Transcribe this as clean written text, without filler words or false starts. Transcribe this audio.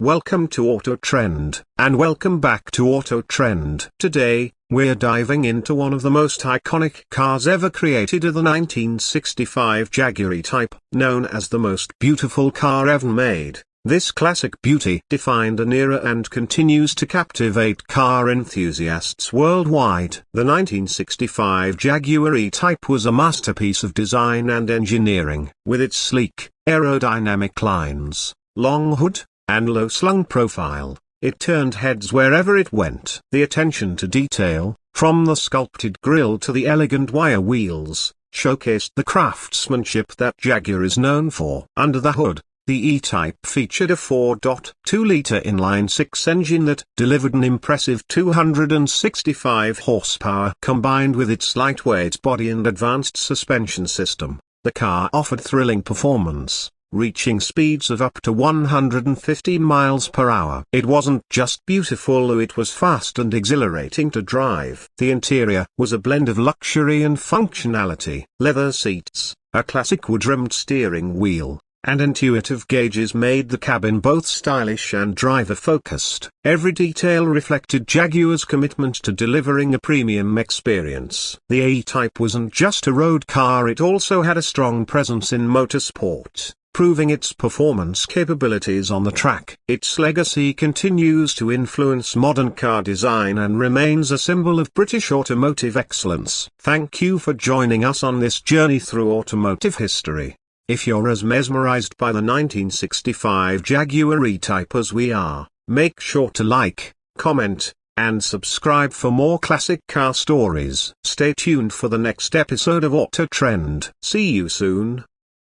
Welcome to Auto Trend, and welcome back to Auto Trend. Today, we're diving into one of the most iconic cars ever created, the 1965 Jaguar E-Type, known as the most beautiful car ever made. This classic beauty defined an era and continues to captivate car enthusiasts worldwide. The 1965 Jaguar E-Type was a masterpiece of design and engineering. With its sleek, aerodynamic lines, long hood, and low-slung profile, it turned heads wherever it went. The attention to detail, from the sculpted grille to the elegant wire wheels, showcased the craftsmanship that Jaguar is known for. Under the hood, the E-Type featured a 4.2-liter inline-six engine that delivered an impressive 265 horsepower. Combined with its lightweight body and advanced suspension system, the car offered thrilling performance, reaching speeds of up to 115 miles per hour. It wasn't just beautiful, it was fast and exhilarating to drive. The interior was a blend of luxury and functionality. Leather seats, a classic wood-rimmed steering wheel, and intuitive gauges made the cabin both stylish and driver-focused. Every detail reflected Jaguar's commitment to delivering a premium experience. The E-Type wasn't just a road car, it also had a strong presence in motorsport, proving its performance capabilities on the track. Its legacy continues to influence modern car design and remains a symbol of British automotive excellence. Thank you for joining us on this journey through automotive history. If you're as mesmerized by the 1965 Jaguar E-Type as we are, make sure to like, comment, and subscribe for more classic car stories. Stay tuned for the next episode of Auto Trend. See you soon.